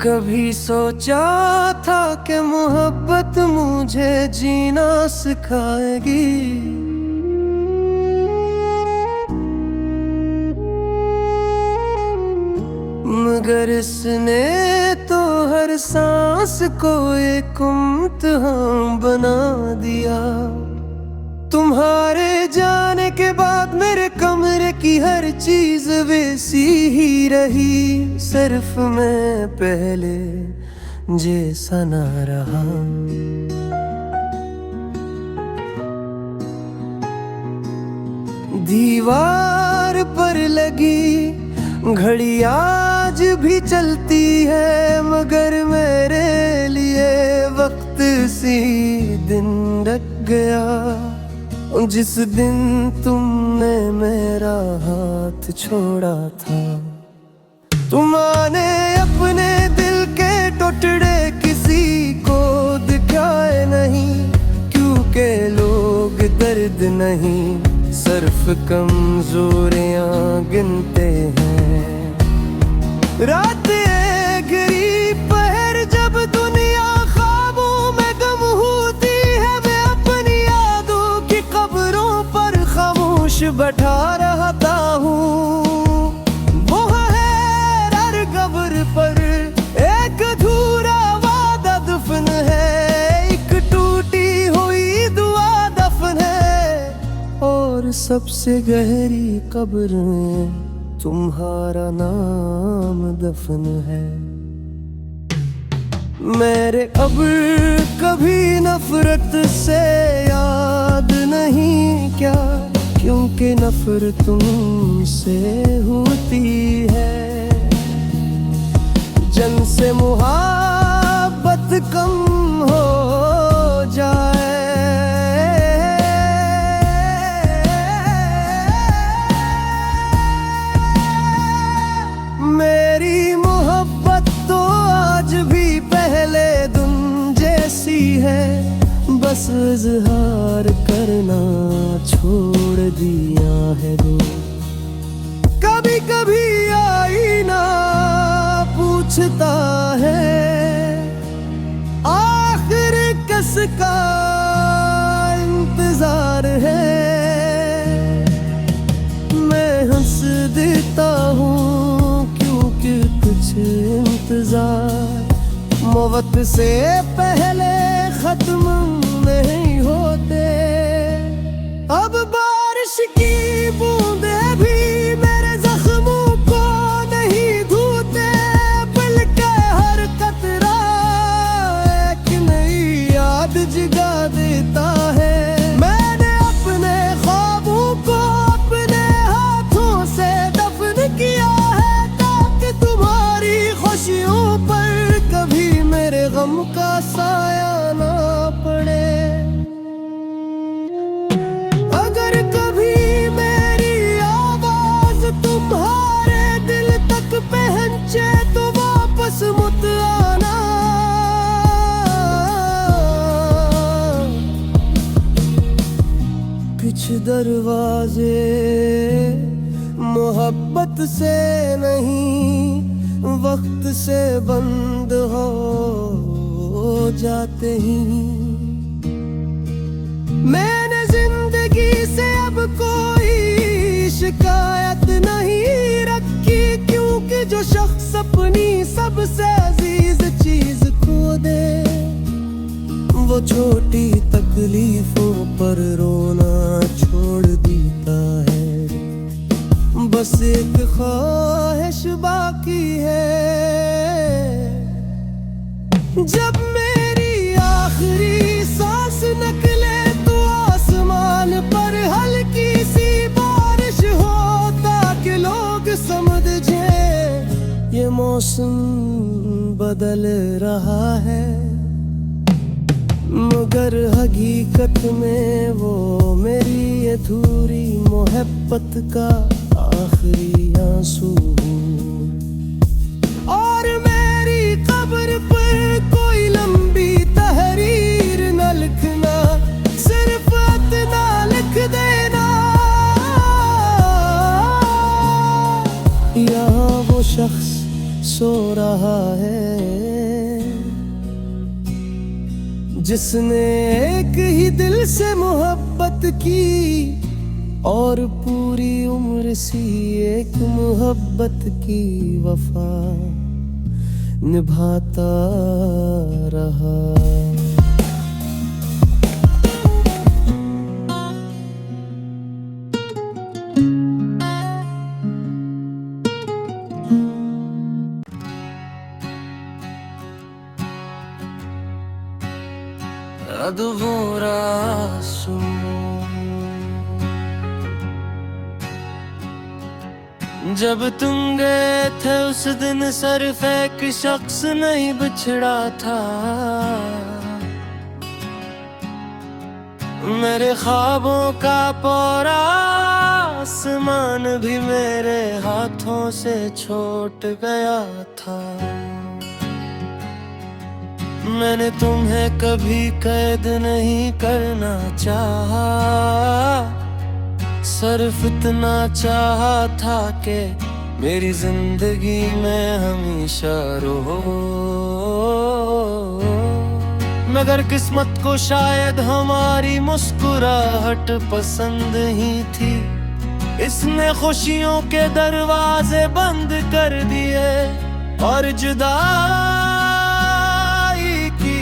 कभी सोचा था कि मोहब्बत मुझे जीना सिखाएगी, मगर इसने तो हर सांस को एक इम्तिहान बना दिया। तुम्हारे जाने के बाद मेरे कमरे की हर चीज वैसी ही रही, सिर्फ मैं पहले जैसा ना रहा। दीवार पर लगी घड़ी आज भी चलती है, मगर मेरे लिए वक्त सी दिन रख गया। जिस दिन तुमने मेरा हाथ छोड़ा था, तुमने अपने दिल के टुकड़े किसी को दिखाए नहीं, क्योंकि लोग दर्द नहीं सिर्फ कमजोरियां गिनते हैं। रात घिरी पहर जब दुनिया ख्वाबों में गम होती है, मैं अपनी यादों की कब्रों पर खामोश बैठा रहता हूँ। वो है हर कब्र पर एक अधूरा वादा दफन है, एक टूटी हुई दुआ दफन है, और सबसे गहरी कब्र में तुम्हारा नाम दफन है। मेरे अब कभी नफरत से याद नहीं क्या, क्योंकि नफरत तुमसे होती है। जन से मुहब्बत कम हो जाए, मेरी मोहब्बत तो आज भी पहले दिन जैसी है, बस इज़हार करना छोड़ दिया है वो। कभी कभी आईना पूछता है आखिर किसका इंतजार है, मैं हंस देता हूँ क्योंकि कुछ इंतजार मौत से पहले खत्म नहीं होते। अब बारिश की बूंदे भी मेरे जख्मों को नहीं धोते, बल्कि हर कतरा एक नई याद जगा देता है। मैंने अपने ख्वाबों को अपने हाथों से दफन किया है, ताकि तुम्हारी खुशियों पर कभी मेरे गम का साया ना पड़े। अगर कभी मेरी आवाज तुम्हारे दिल तक पहुंचे तो वापस मत आना। कुछ दरवाजे मोहब्बत से नहीं वक्त से बंद हो जाते ही। मैंने जिंदगी से अब कोई शिकायत नहीं रखी, क्योंकि जो शख्स अपनी सबसे अजीज चीज खो दे, वो छोटी तकलीफों पर रोना छोड़ देता है। बस एक ख्वाहिश बाकी है, जब मेरी आखिरी सांस निकले तो आसमान पर हल्की सी बारिश हो, ताकि लोग समझे ये मौसम बदल रहा है। मगर हकीकत में वो मेरी अधूरी मोहब्बत का आखिरी आंसू, और मेरी कब्र पर कोई लंबी तहरीर न लिखना, सिर्फ इतना लिख देना, यहाँ वो शख्स सो रहा है। जिसने एक ही दिल से मोहब्बत की और पूरी उम्र सी एक मोहब्बत की वफा निभाता रहा। अधूरा जब तुम गए थे उस दिन सिर्फ एक शख्स नहीं बिछड़ा था, मेरे ख्वाबों का पूरा आसमान भी मेरे हाथों से छूट गया था। मैंने तुम्हें कभी कैद नहीं करना चाहा, सिर्फ इतना चाहा था कि मेरी जिंदगी में हमेशा रहो। मगर किस्मत को शायद हमारी मुस्कुराहट पसंद ही थी, इसने खुशियों के दरवाजे बंद कर दिए और जुदाई की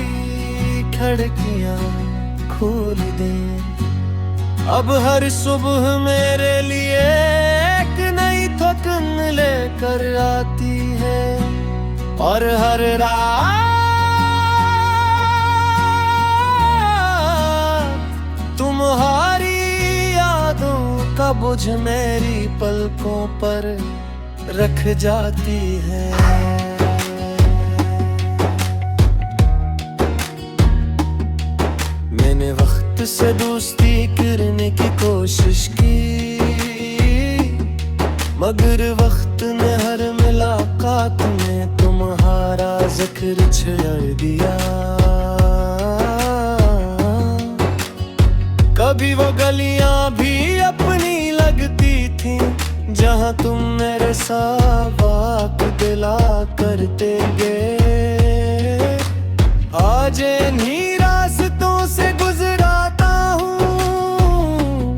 खिड़कियां खोल दी। अब हर सुबह मेरे लिए एक नई थकन लेकर आती है और हर रात तुम्हारी यादों का बोझ मेरी पलकों पर रख जाती है। मैंने वक्त से दोस्ती करने की कोशिश की, मगर वक्त ने हर मुलाकात में तुम्हारा जिक्र छेड़ दिया। कभी वो गलियां भी अपनी लगती थी जहां तुम मेरे साथ वाक दिला करते गए। आज इन्हीं रास्तों से गुजराता हूँ,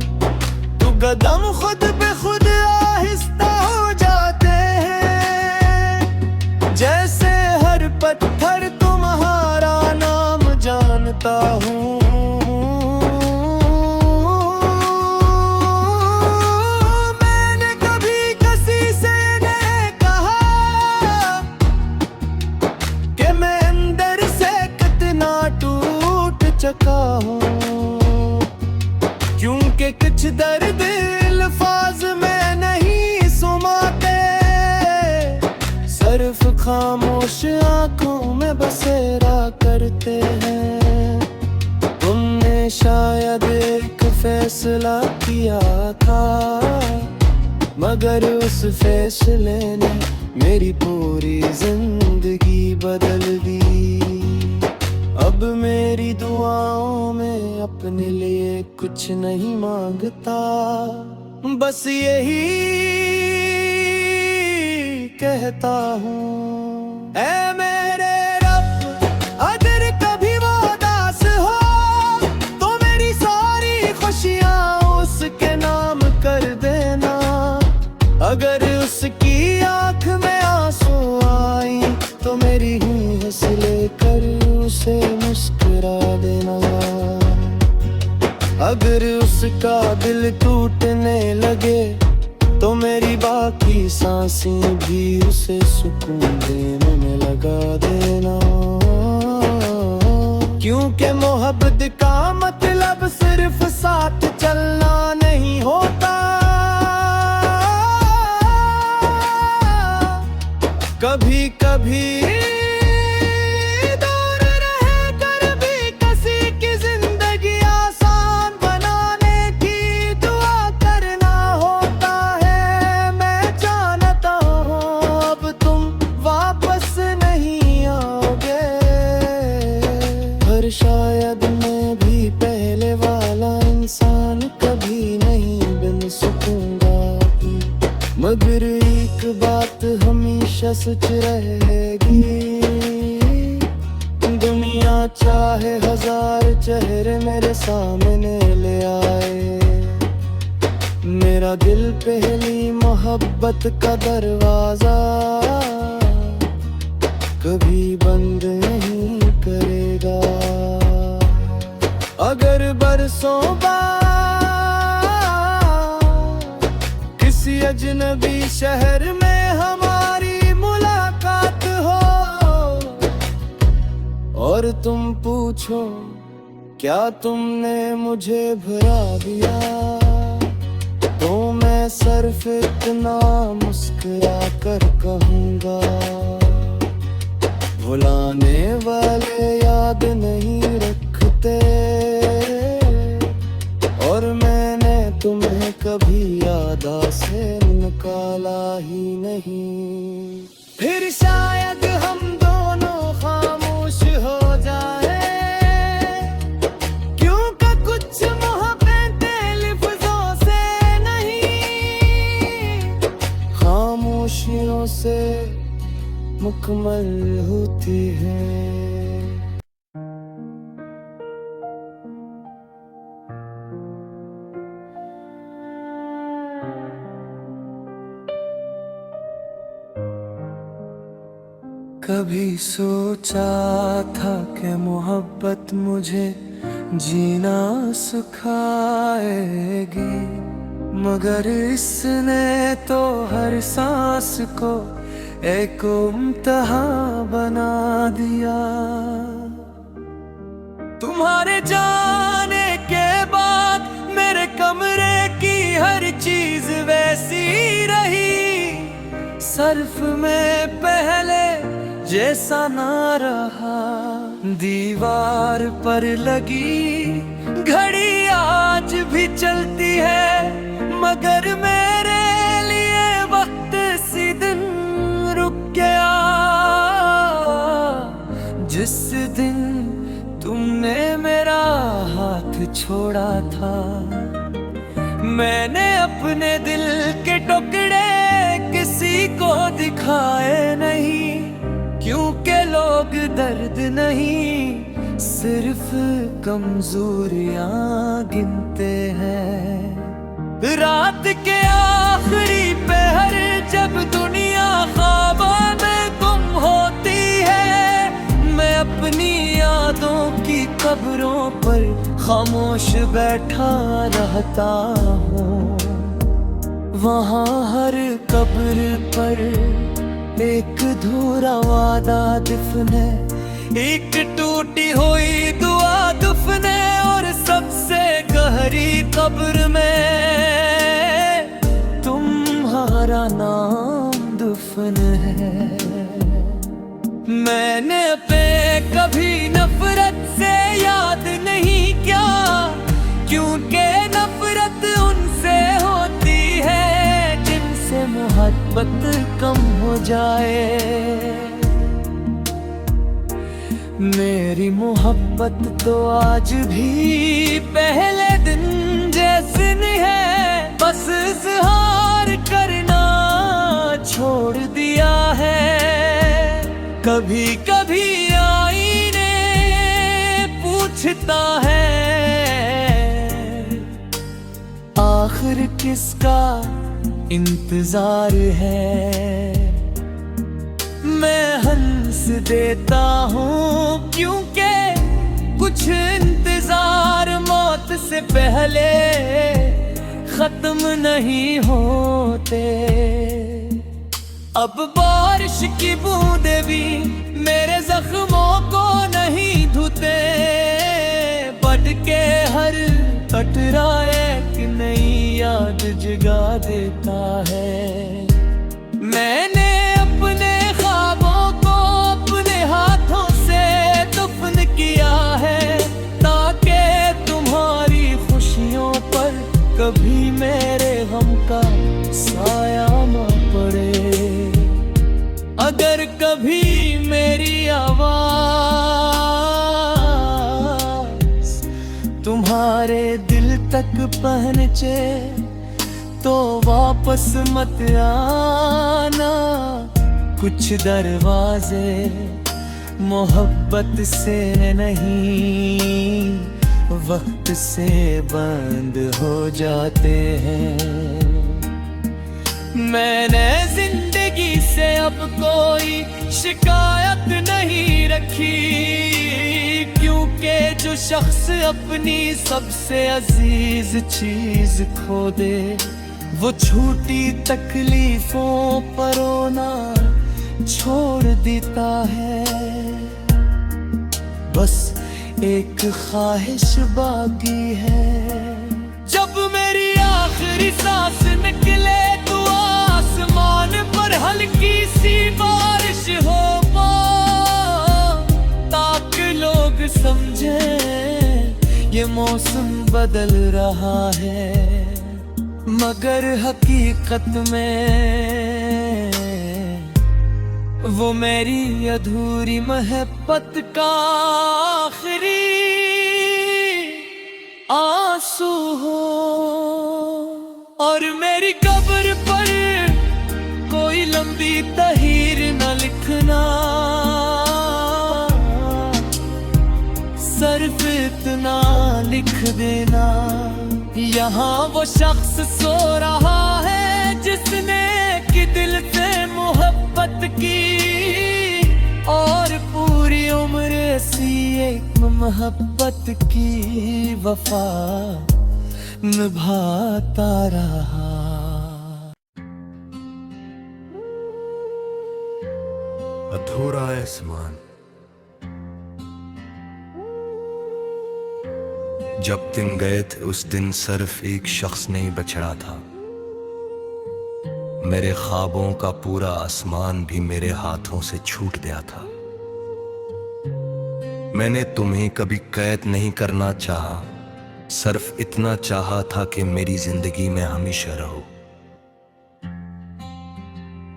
तू कदम खुद पे खुद आहिस्ता हो जाते हैं, जैसे हर पत्थर तुम्हारा नाम जानता हूँ। क्योंकि कुछ दर्द अल्फाज में नहीं सुमाते, सिर्फ खामोश आंखों में बसेरा करते हैं। तुमने शायद एक फैसला किया था, मगर उस फैसले ने मेरी पूरी जिंदगी बदल दी। अब मेरी दुआओं में अपने लिए कुछ नहीं मांगता, बस यही कहता हूँ, ऐ मेरे रब अगर कभी वो उदास हो तो मेरी सारी खुशियाँ उसके नाम कर देना। अगर उसकी आँख में आंसू आई तो मेरी ही हंसी लेकर उसे मुस्कुरा देना। अगर उसका दिल टूटने लगे तो मेरी बाकी सांसें भी उसे सुकून देने में लगा देना। क्योंकि मोहब्बत का मतलब सिर्फ साथ चलना नहीं होता, कभी कभी शायद मैं भी चेहरे मेरे सामने ले आए। मेरा दिल पहली मोहब्बत का दरवाजा कभी बंद नहीं करेगा। अगर बरसों बाद किसी अजनबी शहर में हमारी मुलाकात हो और तुम पूछो क्या तुमने मुझे भुला दिया, तो मैं सिर्फ इतना मुस्कुरा कर कहूँगा, भुलाने वाले याद नहीं रखते और मैंने तुम्हें कभी यादा से निकाला ही नहीं। फिर शायद हम दोनों खामोश हो जाए, क्योंकि कुछ मोहब्बतें लफ्ज़ों से नहीं, खामोशियों से मुकम्मल होती है। कभी सोचा था कि मोहब्बत मुझे जीना सिखाएगी, मगर इसने तो हर सांस को एक इम्तिहान बना दिया। तुम्हारे जाने के बाद मेरे कमरे की हर चीज वैसी रही, सर्फ में पहले जैसा ना रहा। दीवार पर लगी घड़ी आज भी चलती है, मगर मेरे लिए वक्त सी दिन रुक गया। जिस दिन तुमने मेरा हाथ छोड़ा था, मैंने अपने दिल के टुकड़े किसी को दिखाए नहीं, क्योंकि लोग दर्द नहीं सिर्फ कमजोरियां गिनते हैं। रात के आखिरी पहर जब दुनिया ख्वाबों में गुम होती है, मैं अपनी यादों की कब्रों पर खामोश बैठा रहता हूँ। वहाँ हर कब्र पर एक धूरा वादा दफने, एक टूटी हुई दुआ दफने, और सबसे गहरी कब्र में तुम्हारा नाम दफन है। मैंने पे कभी नफरत से याद नहीं किया, क्योंकि नफरत उनसे होती है जिनसे मोहब्बत कम हो जाए। मेरी मोहब्बत तो आज भी पहले दिन जैसी है, बस इज़हार करना छोड़ दिया है। कभी कभी आईने पूछता है आखिर किसका इंतजार है। मैं हंस देता हूँ क्योंकि कुछ इंतजार मौत से पहले खत्म नहीं होते। अब बारिश की बूंदे भी मेरे जख्मों को नहीं धुते, बढ़ के हर कटरा एक नई याद जगा देता है। मैंने अपने ख्वाबों को अपने हाथों से दफन किया है, ताकि तुम्हारी खुशियों पर कभी मेरे गम का साया न पड़े। अगर कभी मेरी आवाज तुम्हारे दिल तक पहुंचे तो वापस मत आना। कुछ दरवाजे मोहब्बत से नहीं वक्त से बंद हो जाते हैं। मैंने जिंदगी से अब कोई शिकायत नहीं रखी, क्योंकि जो शख्स अपनी सबसे अजीज चीज खो दे, वो छोटी तकलीफों पर रोना छोड़ देता है। बस एक ख्वाहिश बाकी है, जब मेरी आखिरी सांस निकले तो आसमान पर हल्की सी बारिश हो, ताकि लोग समझे ये मौसम बदल रहा है। मगर हकीकत में वो मेरी अधूरी मोहब्बत का आखिरी आंसू हो। और मेरी कब्र पर कोई लंबी तहरीर न लिखना, सिर्फ इतना लिख देना, यहाँ वो शख्स सो रहा है जिसने कि दिल से मोहब्बत की, और पूरी उम्र ऐसी एक मोहब्बत की वफा निभाता रहा। अधूरा आसमान, जब दिन गए थे उस दिन सिर्फ एक शख्स नहीं बचड़ा था। मेरे ख्वाबों का पूरा आसमान भी मेरे हाथों से छूट गया था। मैंने तुम्हें कभी कैद नहीं करना चाहा, सिर्फ इतना चाहा था कि मेरी जिंदगी में हमेशा रहो।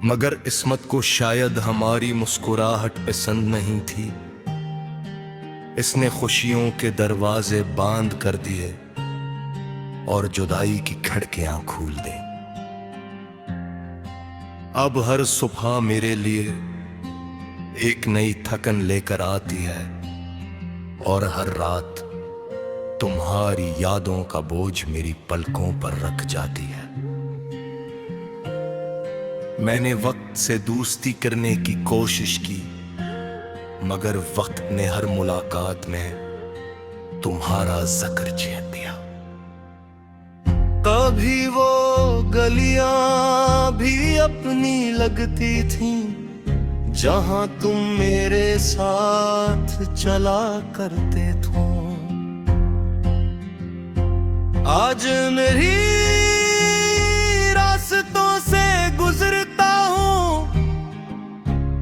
मगर किस्मत को शायद हमारी मुस्कुराहट पसंद नहीं थी, इसने खुशियों के दरवाजे बंद कर दिए और जुदाई की खिड़कियां खोल दी। अब हर सुबह मेरे लिए एक नई थकन लेकर आती है, और हर रात तुम्हारी यादों का बोझ मेरी पलकों पर रख जाती है। मैंने वक्त से दोस्ती करने की कोशिश की, मगर वक्त ने हर मुलाकात में तुम्हारा जिक्र छेड़ दिया। कभी वो गलियां भी अपनी लगती थीं, जहां तुम मेरे साथ चला करते थे। आज मेरी रास्तों से गुजरता हूँ,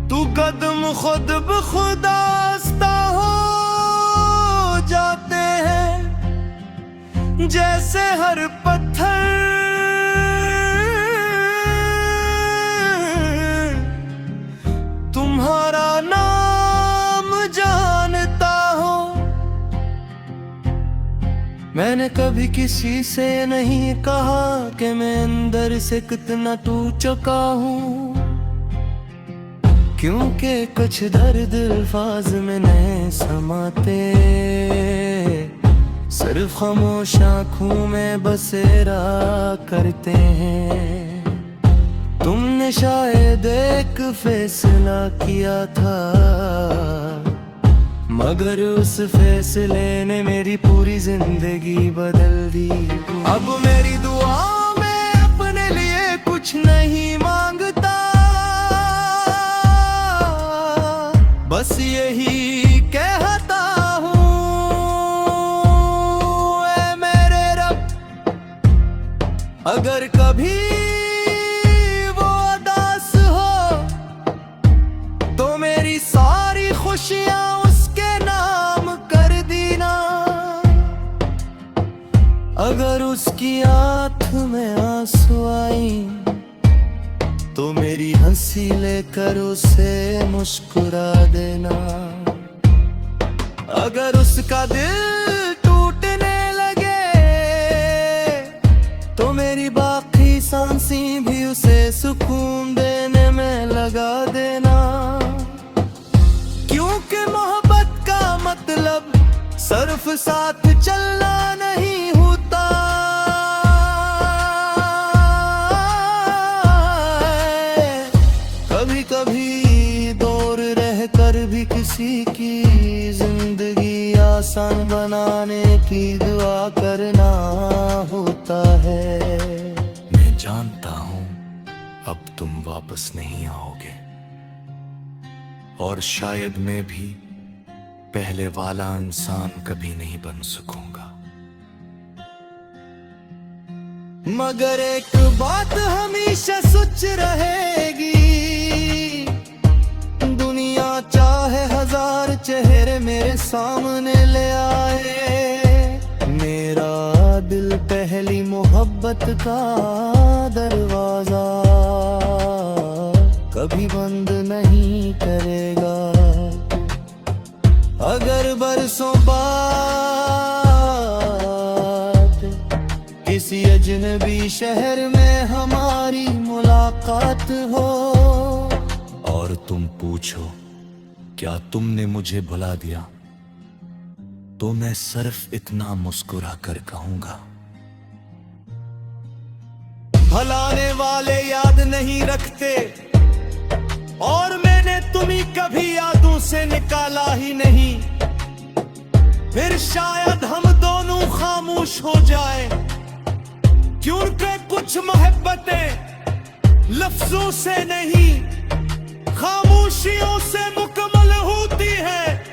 तू कदम खुद ब खुद आस्ता हो जाते हैं, जैसे हर पत्थर तुम्हारा नाम जानता हो। मैंने कभी किसी से नहीं कहा कि मैं अंदर से कितना टूट चुका हूँ, क्योंकि कुछ दर्द अल्फाज में नहीं समाते, सिर्फ खामोश आँखों में बसेरा करते हैं। तुमने शायद एक फैसला किया था, मगर उस फैसले ने मेरी पूरी जिंदगी बदल दी। अब मेरी दुआ में अपने लिए कुछ नहीं मांगता, बस यही कहता हूँ, ऐ मेरे रब, अगर कभी वो उदास हो तो मेरी सारी खुशियाँ उसके नाम कर देना। अगर उसकी आँख में आंसू आई तो मेरी हंसी लेकर उसे मुस्कुरा देना। अगर उसका दिल टूटने लगे तो मेरी बाकी सांसें भी उसे सुकून देने में लगा देना। क्योंकि मोहब्बत का मतलब सिर्फ साथ चल मिलना नहीं होता। कभी कभी दूर रहकर भी किसी की जिंदगी आसान बनाने की दुआ करना होता है। मैं जानता हूं अब तुम वापस नहीं आओगे, और शायद मैं भी पहले वाला इंसान कभी नहीं बन सकूंगा। मगर एक बात हमेशा सच रहेगी, दुनिया चाहे हजार चेहरे मेरे सामने ले आए, मेरा दिल पहली मोहब्बत का दरवाजा कभी बंद नहीं करेगा। अगर बरसों बाद किसी अजनबी शहर में हमारी मुलाकात हो, और तुम पूछो क्या तुमने मुझे भुला दिया, तो मैं सिर्फ इतना मुस्कुरा कर कहूंगा, भुलाने वाले याद नहीं रखते, और मैंने तुम्हें कभी यादों से निकाला ही नहीं। फिर शायद हम दोनों खामोश हो जाए, क्योंकि कुछ मोहब्बतें लफ्जों से नहीं खामोशियों से मुकम्मल होती है।